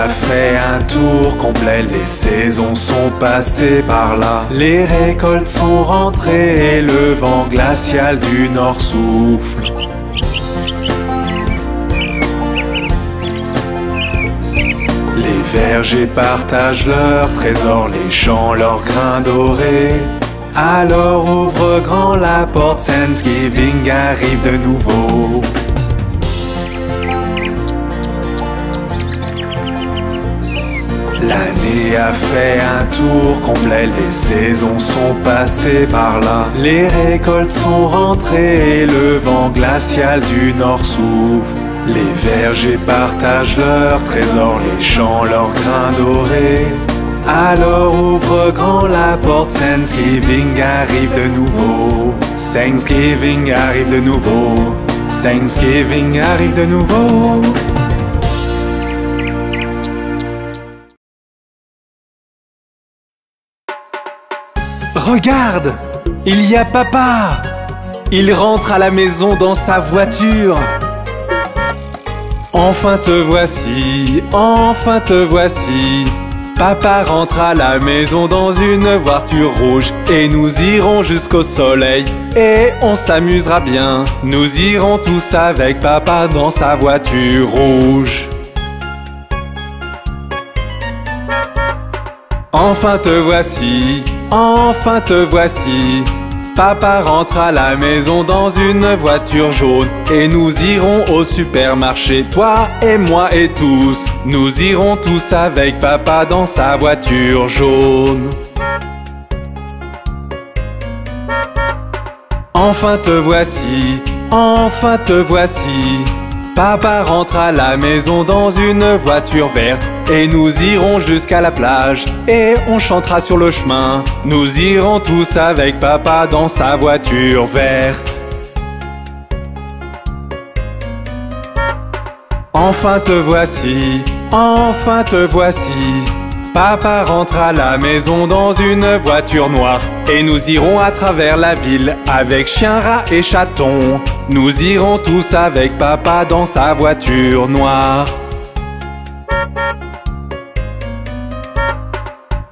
a fait un tour complet, les saisons sont passées par là. Les récoltes sont rentrées et le vent glacial du nord souffle. Les vergers partagent leurs trésors, les champs leurs grains dorés. Alors ouvre grand la porte, Thanksgiving arrive de nouveau. L'année a fait un tour complet, les saisons sont passées par là. Les récoltes sont rentrées et le vent glacial du nord souffle. Les vergers partagent leurs trésors, les champs leurs grains dorés. Alors ouvre grand la porte, Thanksgiving arrive de nouveau. Thanksgiving arrive de nouveau. Thanksgiving arrive de nouveau. Regarde, il y a papa. Il rentre à la maison dans sa voiture. Enfin te voici, enfin te voici. Papa rentre à la maison dans une voiture rouge. Et nous irons jusqu'au soleil et on s'amusera bien. Nous irons tous avec papa dans sa voiture rouge. Enfin te voici, enfin te voici. Papa rentre à la maison dans une voiture jaune. Et nous irons au supermarché, toi et moi et tous. Nous irons tous avec papa dans sa voiture jaune. Enfin te voici, enfin te voici. Papa rentre à la maison dans une voiture verte. Et nous irons jusqu'à la plage et on chantera sur le chemin. Nous irons tous avec papa dans sa voiture verte. Enfin te voici, enfin te voici. Papa rentre à la maison dans une voiture noire. Et nous irons à travers la ville avec chien, rat et chaton. Nous irons tous avec papa dans sa voiture noire.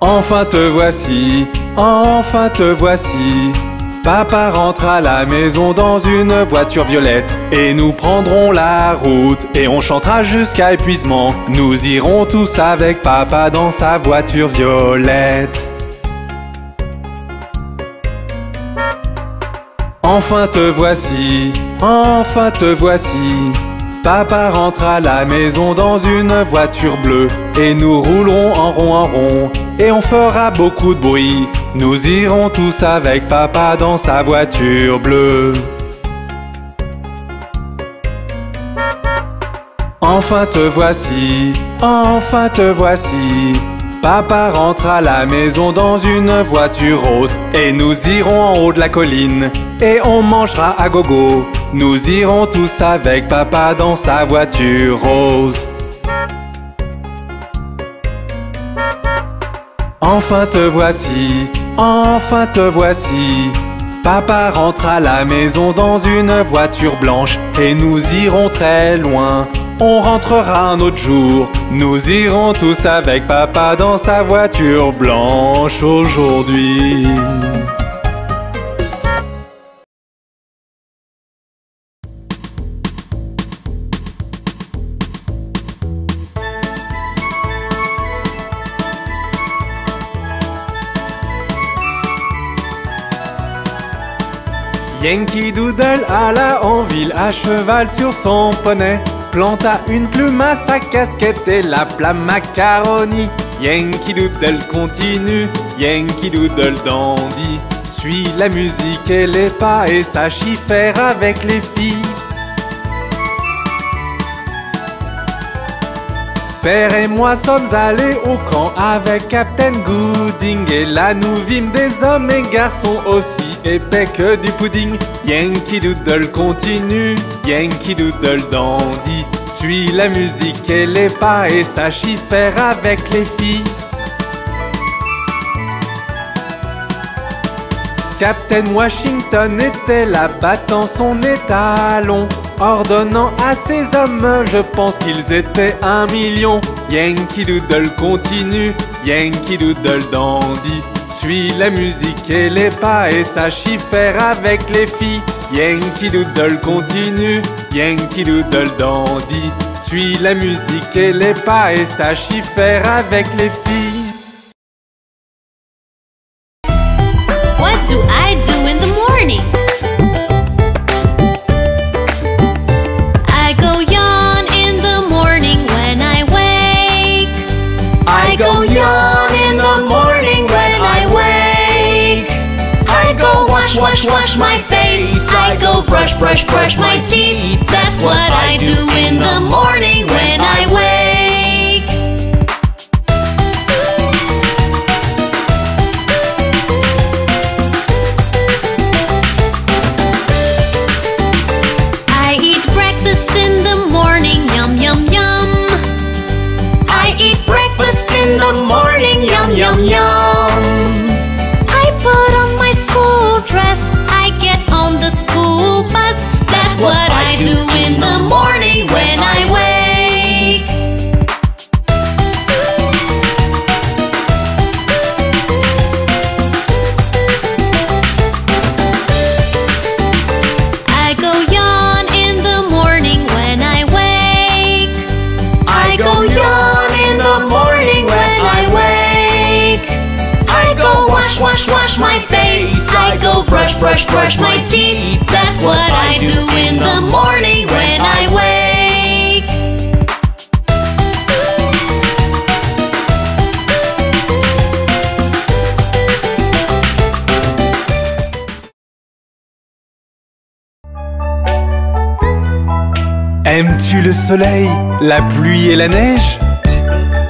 Enfin te voici, enfin te voici. Papa rentre à la maison dans une voiture violette. Et nous prendrons la route et on chantera jusqu'à épuisement. Nous irons tous avec papa dans sa voiture violette. Enfin te voici, enfin te voici. Papa rentre à la maison dans une voiture bleue. Et nous roulerons en rond et on fera beaucoup de bruit. Nous irons tous avec papa dans sa voiture bleue. Enfin te voici, enfin te voici. Papa rentre à la maison dans une voiture rose. Et nous irons en haut de la colline et on mangera à gogo. Nous irons tous avec papa dans sa voiture rose. Enfin te voici, enfin te voici. Papa rentre à la maison dans une voiture blanche. Et nous irons très loin, on rentrera un autre jour. Nous irons tous avec papa dans sa voiture blanche aujourd'hui. Yankee Doodle alla en ville à cheval sur son poney. Planta une plume à sa casquette et l'appela Macaroni. Yankee Doodle continue, Yankee Doodle dandy. Suis la musique et les pas et sache y faire avec les filles. Père et moi sommes allés au camp avec Captain Gooding. Et là nous vîmes des hommes et garçons aussi épais que du pudding. Yankee Doodle continue, Yankee Doodle dandy. Suis la musique et les pas et sache y faire avec les filles. Captain Washington était là battant son étalon. ordonnant à ses hommes, je pense qu'ils étaient 1 million. Yankee Doodle continue, Yankee Doodle dandy. Suis la musique et les pas et sache y faire avec les filles. Yankee Doodle continue, Yankee Doodle dandy. Suis la musique et les pas et sache y faire avec les filles. What do I do in the morning? I go yawn in the morning when I wake. I go yawn in the morning when I wake. I go wash my face. I go brush my teeth. That's what I do in the morning when I wake. I eat breakfast in the morning, yum yum yum. I eat breakfast in the morning, yum yum yum. I put on my school dress, I get on the school bus. That's what I do in the morning when I wake. I go yawn in the morning when I wake. I go yawn in the morning when I wake. I go wash my face. I go brush my teeth. That's what I do in the morning when I wake. Aimes-tu le soleil, la pluie et la neige?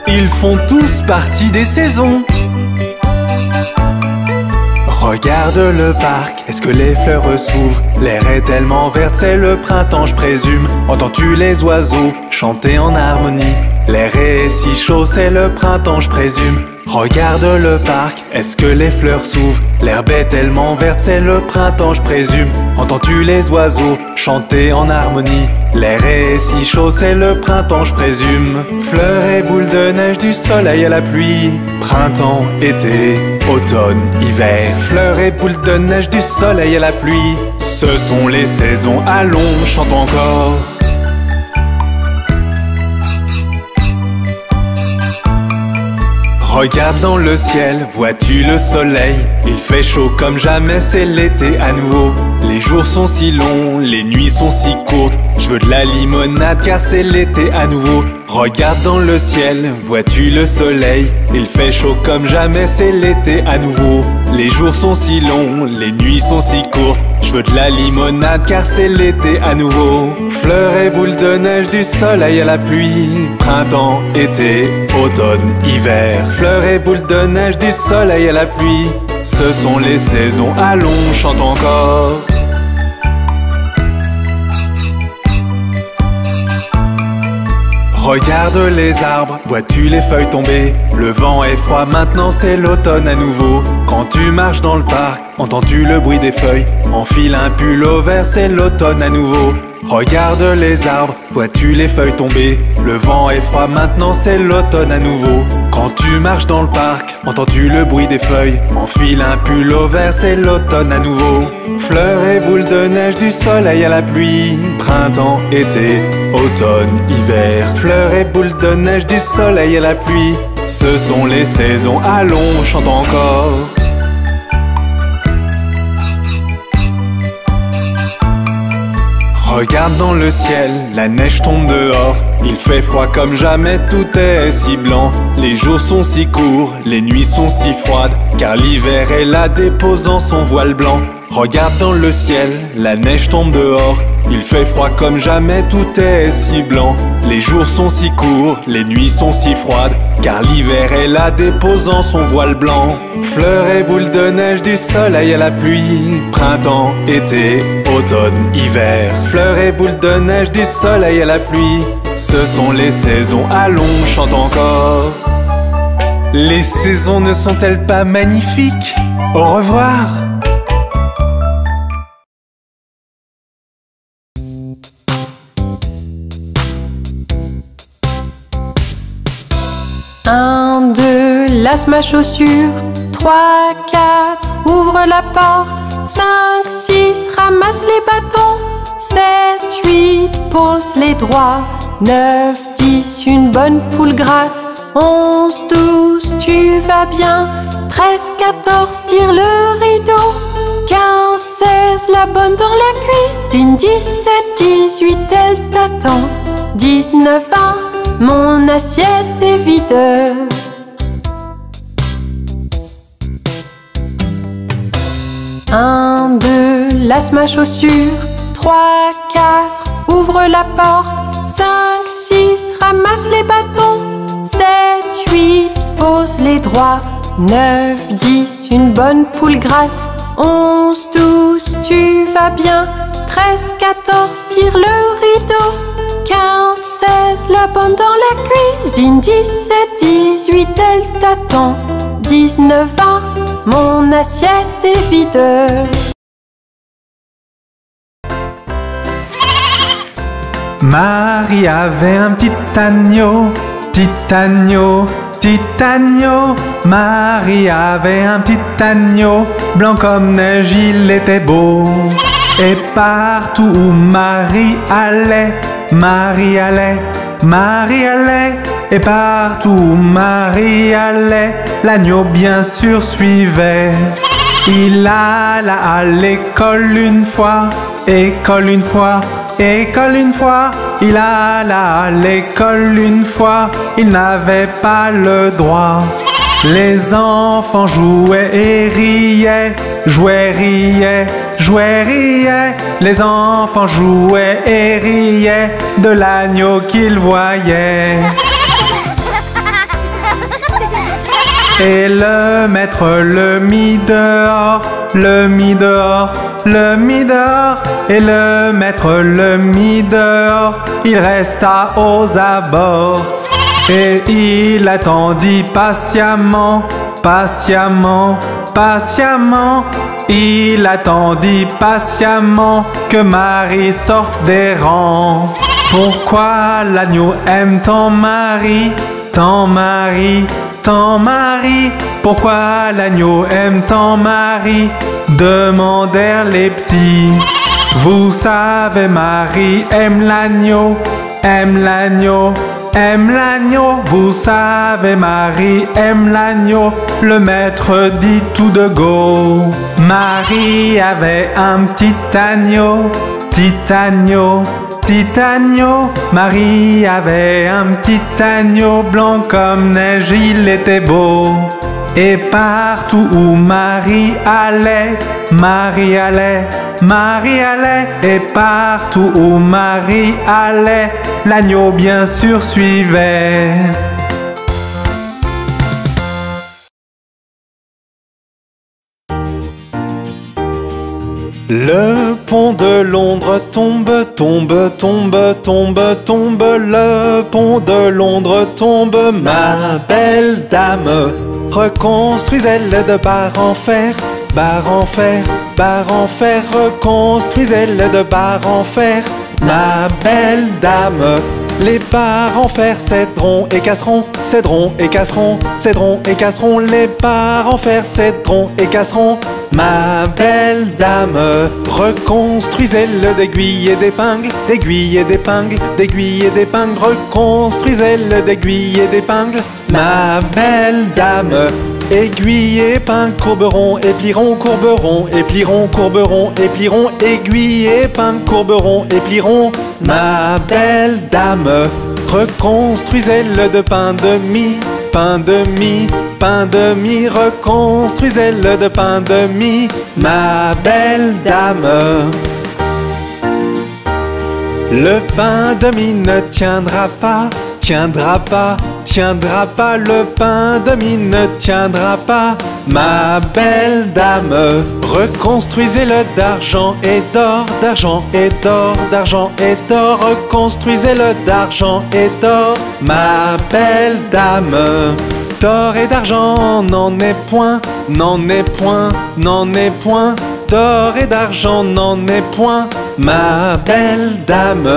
Ils font tous partie des saisons. Regarde le parc, est-ce que les fleurs s'ouvrent? L'air est tellement vert, c'est le printemps je présume. Entends-tu les oiseaux chanter en harmonie? L'air est si chaud, c'est le printemps je présume. Regarde le parc, est-ce que les fleurs s'ouvrent? L'herbe est tellement verte, c'est le printemps je présume. Entends-tu les oiseaux chanter en harmonie? L'air est si chaud, c'est le printemps je présume. Fleurs et boules de neige, du soleil à la pluie. Printemps, été, automne, hiver. Fleurs et boules de neige, du soleil à la pluie. Ce sont les saisons, allons, chante encore. Regarde dans le ciel, vois-tu le soleil? Il fait chaud comme jamais, c'est l'été à nouveau. Les jours sont si longs, les nuits sont si courtes. Je veux de la limonade car c'est l'été à nouveau. Regarde dans le ciel, vois-tu le soleil? Il fait chaud comme jamais, c'est l'été à nouveau. Les jours sont si longs, les nuits sont si courtes. Je veux de la limonade car c'est l'été à nouveau. Fleurs et boules de neige, du soleil à la pluie. Printemps, été, automne, hiver. Fleurs et boules de neige, du soleil à la pluie. Ce sont les saisons, allons, chante encore. Regarde les arbres, vois-tu les feuilles tomber? Le vent est froid, maintenant c'est l'automne à nouveau. Quand tu marches dans le parc, entends-tu le bruit des feuilles? Enfile un pull au vert, c'est l'automne à nouveau. Regarde les arbres, vois-tu les feuilles tomber? Le vent est froid, maintenant c'est l'automne à nouveau. Quand tu marches dans le parc, entends-tu le bruit des feuilles? Enfile un pull au vert, c'est l'automne à nouveau. Fleurs et boules de neige, du soleil à la pluie. Printemps, été, automne, hiver. Fleurs et boules de neige, du soleil à la pluie. Ce sont les saisons, allons, chante encore. Regarde dans le ciel, la neige tombe dehors. Il fait froid comme jamais, tout est si blanc. Les jours sont si courts, les nuits sont si froides, car l'hiver est là déposant son voile blanc. Regarde dans le ciel, la neige tombe dehors. Il fait froid comme jamais, tout est si blanc. Les jours sont si courts, les nuits sont si froides, car l'hiver est là déposant son voile blanc. Fleurs et boules de neige, du soleil à la pluie. Printemps, été, automne, hiver. Fleurs et boules de neige, du soleil à la pluie. Ce sont les saisons, allons, chante encore. Les saisons ne sont-elles pas magnifiques? Au revoir. 1, 2, lasse ma chaussure. 3, 4, ouvre la porte. 5, 6, ramasse les bâtons. 7, 8, pose les droits. 9, 10, une bonne poule grasse. 11, 12, tu vas bien. 13, 14, tire le rideau. 15, 16, la bonne dans la cuisine. 17, 18, elle t'attend. 19, 20, mon assiette est vide. 1, 2, lasse ma chaussure. 3, 4, ouvre la porte. 5, 6, ramasse les bâtons. 7, 8, pose les droits. 9, 10, une bonne poule grasse. 11, 12, tu vas bien. 13, 14, tire le rideau. 15, 16, la bonne dans la cuisine. 17, 18, elle t'attend. 19, 20, mon assiette est vide. Marie avait un petit agneau, petit agneau, petit agneau. Marie avait un petit agneau, blanc comme neige, il était beau. Et partout où Marie allait, Marie allait, Marie allait. Et partout où Marie allait, l'agneau bien sûr suivait. Il alla à l'école une fois, école une fois, école une fois. Il alla à l'école une fois, il n'avait pas le droit. Les enfants jouaient et riaient, jouaient, riaient, jouaient, riaient. Les enfants jouaient et riaient de l'agneau qu'ils voyaient. Et le maître le mit dehors, le mit dehors, le mit dehors. Et le maître le mit dehors, il resta aux abords. Et il attendit patiemment, patiemment, patiemment. Il attendit patiemment que Marie sorte des rangs. Pourquoi l'agneau aime tant Marie, tant Marie, tant Marie? Pourquoi l'agneau aime tant Marie? Demandèrent les petits. Vous savez, Marie aime l'agneau, aime l'agneau, aime l'agneau. Vous savez, Marie aime l'agneau. Le maître dit tout de go. Marie avait un petit agneau, petit agneau, petit agneau. Marie avait un petit agneau blanc comme neige, il était beau. Et partout où Marie allait, Marie allait, Marie allait. Et partout où Marie allait, l'agneau bien sûr suivait. Le pont de Londres tombe, tombe, tombe, tombe, tombe. Le pont de Londres tombe, ma belle dame. Reconstruisez-le de barre en fer, barre en fer, barre en fer. Reconstruisez-le de barre en fer, ma belle dame. Les barres en fer céderont et casseront, céderont et casseront, céderont et casseront. Les barres en fer céderont et casseront, ma belle dame. Reconstruisez-le d'aiguilles et d'épingles, d'aiguilles et d'épingles, d'aiguilles et d'épingles. Reconstruisez-le d'aiguilles et d'épingles, ma belle dame. Aiguilles et épingles courberont et plieront, courberont et plieront, courberont et plieront. Aiguilles et épingles courberont et plieront, ma belle dame. Reconstruisez-le de pain de mie, pain de mie, pain de mie. Reconstruisez-le de pain de mie, ma belle dame. Le pain de mie ne tiendra pas, tiendra pas, tiendra pas. Le pain de mie ne tiendra pas, ma belle dame. Reconstruisez-le d'argent et d'or, d'argent et d'or, d'argent et d'or. Reconstruisez-le d'argent et d'or, ma belle dame. D'or et d'argent n'en est point, n'en est point, n'en est point. D'or et d'argent n'en est point, ma belle dame.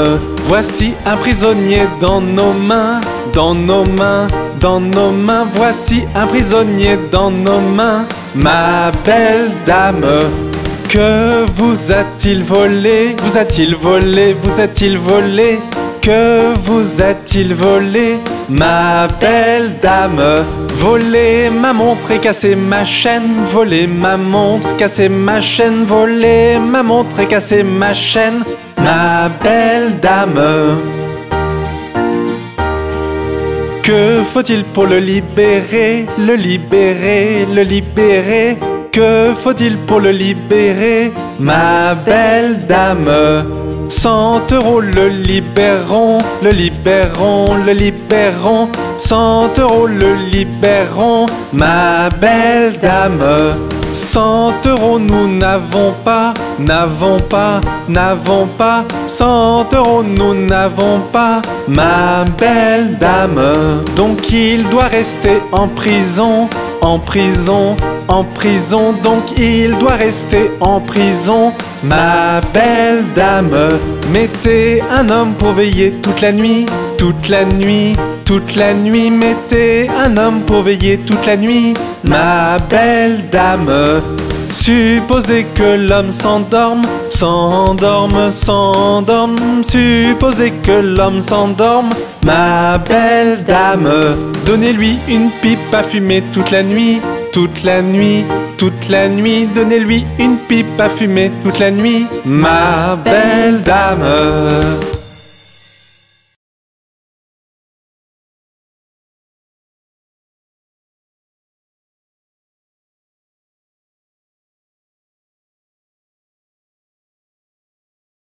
Voici un prisonnier dans nos mains, dans nos mains, dans nos mains. Voici un prisonnier dans nos mains. Ma belle dame, que vous a-t-il volé? Vous a-t-il volé? Vous a-t-il volé? Que vous a-t-il volé? Ma belle dame, volé ma montre et cassé ma chaîne. Volé ma montre, cassé ma chaîne. Volé ma montre et cassé ma chaîne. Ma belle dame. Que faut-il pour le libérer? Le libérer, le libérer. Que faut-il pour le libérer? Ma belle dame. 100 € le libérons, le libérons, le libérons. 100 € le libérons, ma belle dame. 100 € nous n'avons pas, n'avons pas, n'avons pas. 100 € nous n'avons pas, ma belle dame. Donc il doit rester en prison, en prison, en prison. Donc il doit rester en prison, ma belle dame. Mettez un homme pour veiller toute la nuit, toute la nuit, toute la nuit. Mettez un homme pour veiller toute la nuit, ma belle dame. Supposez que l'homme s'endorme, s'endorme, s'endorme. Supposez que l'homme s'endorme, ma belle dame. Donnez-lui une pipe à fumer toute la nuit, toute la nuit, toute la nuit. Donnez-lui une pipe à fumer toute la nuit, ma belle dame.